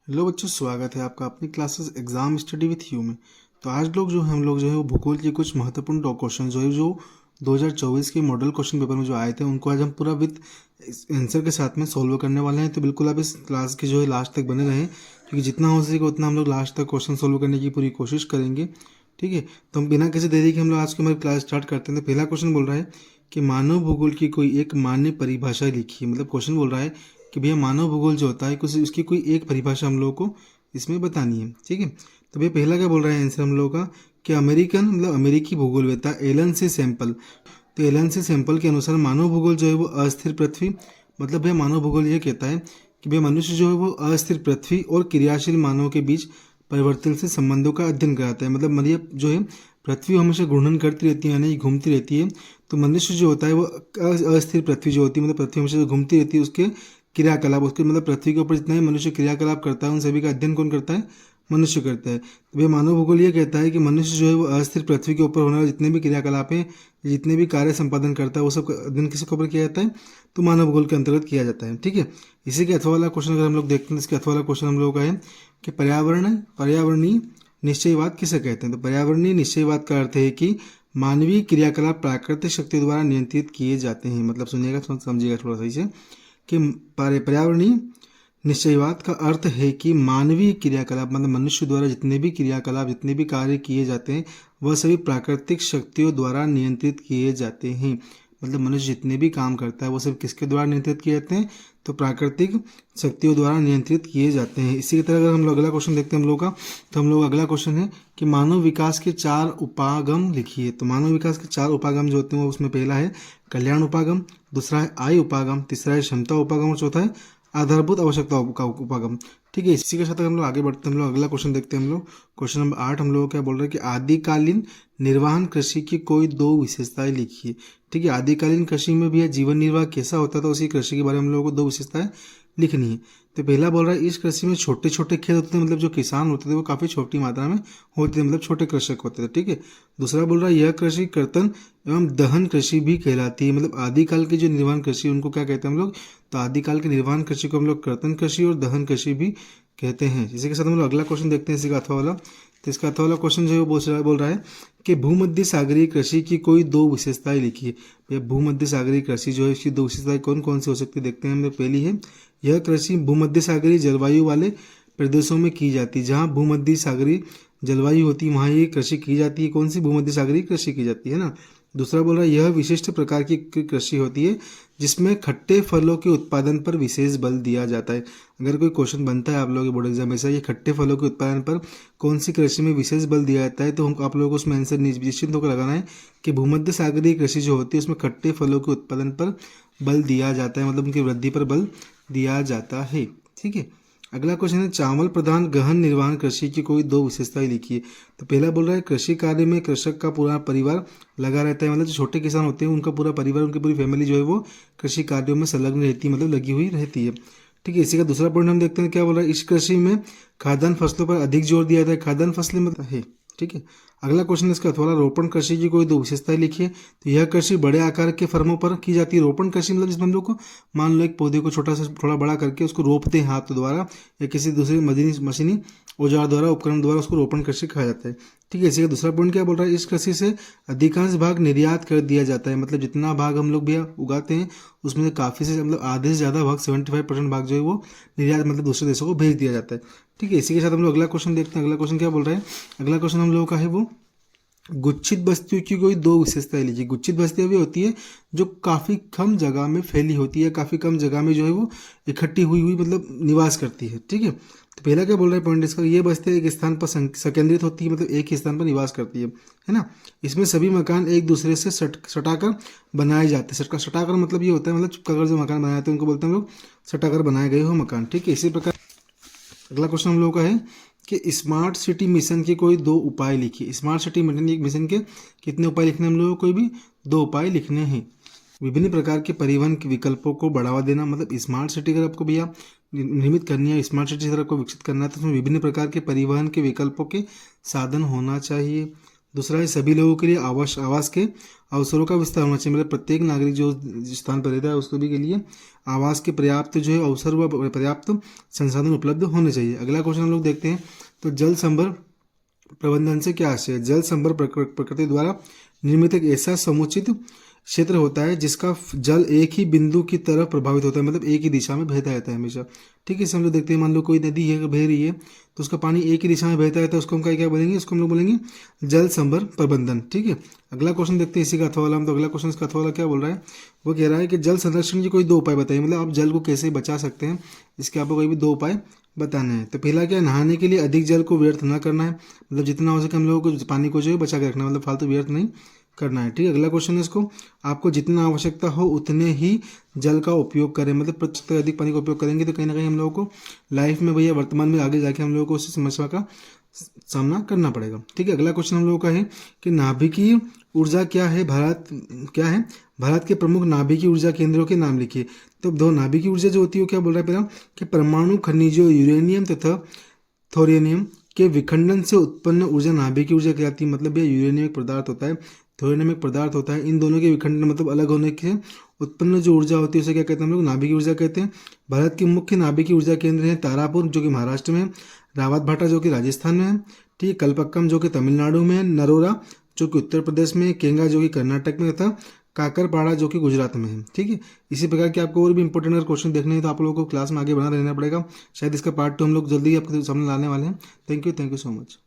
Hello बच्चों, स्वागत है आपका अपनी classes exam study with you में। तो आज हम लोग जो है वो भूगोल के कुछ महत्वपूर्ण क्वेश्चन जो 2024 के मॉडल क्वेश्चन पेपर में जो आए थे उनको आज हम पूरा विथ आंसर के साथ में सॉल्व करने वाले हैं। तो बिल्कुल आप इस क्लास के जो है लास्ट तक बने रहें, क्योंकि जितना हो सके उतना हम लोग लास्ट तक क्वेश्चन सॉल्व करने की पूरी कोशिश करेंगे। ठीक है, तो हम बिना किसी देरी के हम लोग आज की हमारी क्लास स्टार्ट करते हैं। तो पहला क्वेश्चन बोल रहा है कि मानव भूगोल की कोई एक मान्य परिभाषा लिखिए। मतलब क्वेश्चन बोल रहा है कि भैया मानव भूगोल जो होता है कुछ उसकी कोई एक परिभाषा हम लोगों को इसमें बतानी है। ठीक है, तो भैया पहला क्या बोल रहा है आंसर हम लोगों का कि अमेरिकन मतलब अमेरिकी भूगोलवेत्ता एलन सी सैंपल। तो एलन सी सैंपल के अनुसार मानव भूगोल जो है वो अस्थिर पृथ्वी, मतलब भैया मानव भूगोल ये कहता है कि भैया मनुष्य जो है वो अस्थिर पृथ्वी और क्रियाशील मानव के बीच परिवर्तनशील संबंधों का अध्ययन कराता है। मतलब मतलब जो है पृथ्वी हमेशा घूर्णन करती रहती है यानी घूमती रहती है, तो मनुष्य जो होता है वो अस्थिर पृथ्वी जो होती है मतलब पृथ्वी हमेशा जो घूमती रहती है उसके क्रियाकलाप, उसके मतलब पृथ्वी के ऊपर जितना भी मनुष्य क्रियाकलाप करता है उन सभी का अध्ययन कौन करता है? मनुष्य करता है। तो भैया मानव भूगोल ये कहता है कि मनुष्य जो है वो अस्थिर पृथ्वी के ऊपर होने वाले जितने भी क्रियाकलाप हैं, जितने भी कार्य संपादन करता है वो सब अध्ययन किसके ऊपर किया जाता है? तो मानव भूगोल के अंतर्गत किया जाता है। ठीक है, इसी के अथवा वाला क्वेश्चन अगर हम लोग देखते हैं, इसके अथवा वाला क्वेश्चन हम लोगों का है कि पर्यावरणीय निश्चयवाद किसे कहते हैं? तो पर्यावरणीय निश्चयवाद का अर्थ है कि मानवीय क्रियाकलाप प्राकृतिक शक्तियों द्वारा नियंत्रित किए जाते हैं। मतलब सुनिएगा, समझिएगा थोड़ा सही से कि पर्यावरणीय निश्चयवाद का अर्थ है कि मानवीय क्रियाकलाप मतलब मनुष्य द्वारा जितने भी क्रियाकलाप जितने भी कार्य किए जाते हैं वह सभी प्राकृतिक शक्तियों द्वारा नियंत्रित किए जाते हैं। मतलब मनुष्य जितने भी काम करता है वो सब किसके द्वारा नियंत्रित किए जाते हैं? तो प्राकृतिक शक्तियों द्वारा नियंत्रित किए जाते हैं। इसी की तरह अगर हम लोग अगला क्वेश्चन देखते हैं हम लोग का, तो हम लोग अगला क्वेश्चन है कि मानव विकास के 4 उपागम लिखिए। तो मानव विकास के 4 उपागम जो होते हैं वो उसमें पहला है कल्याण उपागम, दूसरा है आय उपागम, तीसरा है क्षमता उपागम और चौथा है आधारभूत आवश्यकता का उपागम। ठीक है, इसी के साथ हम लोग आगे बढ़ते हैं। हम लोग अगला क्वेश्चन देखते हैं। हम लोग क्वेश्चन नंबर 8 हम लोग क्या बोल रहे हैं कि आदिकालीन निर्वहन कृषि की कोई 2 विशेषताएं लिखिए। ठीक है, आदिकालीन कृषि में भी यह जीवन निर्वाह कैसा होता था उसी कृषि के बारे में हम लोगों को 2 विशेषताएं लिखनी है। तो पहला बोल रहा है इस कृषि में छोटे छोटे खेत होते थे, मतलब जो किसान होते थे वो काफ़ी छोटी मात्रा में होते थे, मतलब छोटे कृषक होते थे। ठीक है, दूसरा बोल रहा है यह कृषि कर्तन एवं दहन कृषि भी कहलाती है। मतलब आदिकाल की जो निर्वहन कृषि उनको क्या कहते हैं हम लोग? तो आदिकाल के निर्वहन कृषि को हम लोग कर्तन कृषि और दहन कृषि भी कहते हैं। इसी के साथ हम लोग अगला क्वेश्चन देखते हैं इसी का अथवा वाला। तो इसका अथवा वाला क्वेश्चन जो है वो बोल रहा है कि भूमध्य सागरीय कृषि की कोई 2 विशेषताएं लिखिए। भैया भूमध्य सागरीय कृषि जो है इसकी 2 विशेषताएं कौन कौन सी हो सकती है देखते हैं हम लोग। पहली है यह कृषि भूमध्य सागरीय जलवायु वाले प्रदेशों में की जाती है। जहाँ भूमध्य सागरीय जलवायु होती है वहाँ ये कृषि की जाती है। कौन सी? भूमध्य सागरीय कृषि की जाती है ना। दूसरा बोल रहा है यह विशिष्ट प्रकार की कृषि होती है जिसमें खट्टे फलों के उत्पादन पर विशेष बल दिया जाता है। अगर कोई क्वेश्चन बनता है आप लोगों के बोर्ड एग्जाम में से ये खट्टे फलों के उत्पादन पर कौन सी कृषि में विशेष बल दिया जाता है, तो हम आप लोगों को उसमें आंसर निश्चित होकर लगाना है कि भूमध्य सागरीय कृषि जो होती है उसमें खट्टे फलों के उत्पादन पर बल दिया जाता है, मतलब उनकी वृद्धि पर बल दिया जाता है। ठीक है, अगला क्वेश्चन है चावल प्रधान गहन निर्वहन कृषि की कोई 2 विशेषताएं लिखिए। तो पहला बोल रहा है कृषि कार्य में कृषक का पूरा परिवार लगा रहता है। मतलब जो छोटे किसान होते हैं उनका पूरा परिवार उनकी पूरी फैमिली जो है वो कृषि कार्यों में संलग्न रहती है, मतलब लगी हुई रहती है। ठीक है, इसी का दूसरा पॉइंट हम देखते हैं क्या बोल रहा है इस कृषि में खाद्यान्न फसलों पर अधिक जोर दिया जाता है। खाद्यान्न फसलें मतलब है। ठीक है, अगला क्वेश्चन इसका अथवा रोपण कृषि की कोई 2 विशेषताएं लिखिए। तो यह कृषि बड़े आकार के फर्मों पर की जाती है। रोपण कृषि मतलब जिसमें हम लोग को मान लो एक पौधे को छोटा से थोड़ा बड़ा करके उसको रोपते हैं हाथ द्वारा या किसी दूसरे मशीनी औजार द्वारा उपकरण द्वारा, उसको रोपण कृषि कहा जाता है। ठीक है, इसी का दूसरा पॉइंट क्या बोल रहा है इस कृषि से अधिकांश भाग निर्यात कर दिया जाता है। मतलब जितना भाग हम लोग भी उगाते हैं उसमें से काफ़ी से मतलब आधे से ज़्यादा भाग 75% भाग जो है वो निर्यात मतलब दूसरे देशों को भेज दिया जाता है। ठीक है, इसी के साथ हम लोग अगला क्वेश्चन देखते हैं। अगला क्वेश्चन क्या बोल रहा है? अगला क्वेश्चन हम लोगों का है वो गुच्छित बस्तियों की कोई 2 विशेषताएं लीजिए। गुच्छित बस्तियां भी होती है जो काफ़ी कम जगह में फैली होती है, काफ़ी कम जगह में जो है वो इकट्ठी हुई हुई मतलब निवास करती है। ठीक है, तो पहला क्या बोल रहा है पॉइंट इसका, ये बस्तियां एक स्थान पर संकेंद्रित होती है, मतलब एक ही स्थान पर निवास करती है ना। इसमें सभी मकान एक दूसरे से सटाकर बनाए जाते हैं। सटाकर मतलब ये होता है मतलब चिपकाकर जो मकान बनाए जाते हैं उनको बोलते हैं हम लोग सटाकर बनाए गए हो मकान। ठीक है, इसी प्रकार अगला क्वेश्चन हम लोगों का है कि स्मार्ट सिटी मिशन के कोई 2 उपाय लिखिए। स्मार्ट सिटी मिशन के कितने उपाय लिखने हम लोगों को? कोई भी 2 उपाय लिखने हैं। विभिन्न प्रकार के परिवहन के विकल्पों को बढ़ावा देना, मतलब स्मार्ट सिटी अगर आपको भैया निर्मित करनी है, स्मार्ट सिटी अगर आपको विकसित करना है तो उसमें विभिन्न प्रकार के परिवहन के विकल्पों के साधन होना चाहिए। दूसरा है सभी लोगों के लिए आवास के अवसरों का विस्तार होना चाहिए, मतलब प्रत्येक नागरिक जो जिस स्थान पर रहता है उसको भी के लिए आवास के पर्याप्त जो है अवसर व पर्याप्त संसाधन उपलब्ध होने चाहिए। अगला क्वेश्चन हम लोग देखते हैं, तो जल संभर प्रबंधन से क्या आशय है। जल संभर प्रकृति द्वारा निर्मित एक ऐसा समुचित क्षेत्र होता है जिसका जल एक ही बिंदु की तरफ प्रभावित होता है, मतलब एक ही दिशा में बहता रहता है हमेशा। ठीक है, इसे हम लोग देखते हैं, मान लो कोई नदी है बह रही है तो उसका पानी एक ही दिशा में बहता रहता है, उसको हम क्या बोलेंगे, उसको हम लोग बोलेंगे जल संभर प्रबंधन। ठीक है, अगला क्वेश्चन देखते हैं इसी का अथवा वाला हम। तो अगला क्वेश्चन इसका अथवा वाला क्या बोल रहा है, वो कह रहा है कि जल संरक्षण के कोई 2 उपाय बताइए, मतलब आप जल को कैसे बचा सकते हैं, इसके आपको कोई भी 2 उपाय बताना है। तो पहला क्या है, नहाने के लिए अधिक जल को व्यर्थ ना करना है, मतलब जितना हो सके हम लोगों को पानी को जो है बचा के रखना है, मतलब फालतू व्यर्थ नहीं करना है। ठीक है, अगला क्वेश्चन है इसको, आपको जितना आवश्यकता हो उतने ही जल का उपयोग करें, मतलब प्रतिशत से अधिक पानी का उपयोग करेंगे तो कहीं ना कहीं हम लोगों को लाइफ में भैया वर्तमान में आगे जाके हम लोगों को उस समस्या का सामना करना पड़ेगा। ठीक है, अगला क्वेश्चन हम लोगों का है कि नाभिकीय ऊर्जा क्या है, भारत के प्रमुख नाभिकीय ऊर्जा केंद्रों के नाम लिखिए। तो 2 नाभिकीय ऊर्जा जो होती है वो क्या बोल रहा है पहला, कि परमाणु खनिजों यूरेनियम तथा थोरियम के विखंडन से उत्पन्न ऊर्जा नाभिकीय ऊर्जा कहलाती है। मतलब यह यूरेनियम एक पदार्थ होता है, थोरियम एक पदार्थ होता है, इन दोनों के विखंडन मतलब अलग होने के उत्पन्न जो ऊर्जा होती है उसे क्या कहते हैं हम लोग, नाभिकीय ऊर्जा कहते हैं। भारत के मुख्य नाभिकीय ऊर्जा केंद्र है तारापुर जो कि महाराष्ट्र में है, रावत भाटा जो कि राजस्थान में है, ठीक है, कलपक्कम जो कि तमिलनाडु में है, नरोरा जो कि उत्तर प्रदेश में है, केंगा जो कि कर्नाटक में तथा काकरपाड़ा जो कि गुजरात में है। ठीक है, इसी प्रकार के आपको और भी इंपॉर्टेंट अगर क्वेश्चन देखने हैं तो आप लोगों को क्लास में आगे बना रहना पड़ेगा, शायद इसका पार्ट 2 हम लोग जल्दी ही आपके सामने लाने वाले हैं। Thank you so much.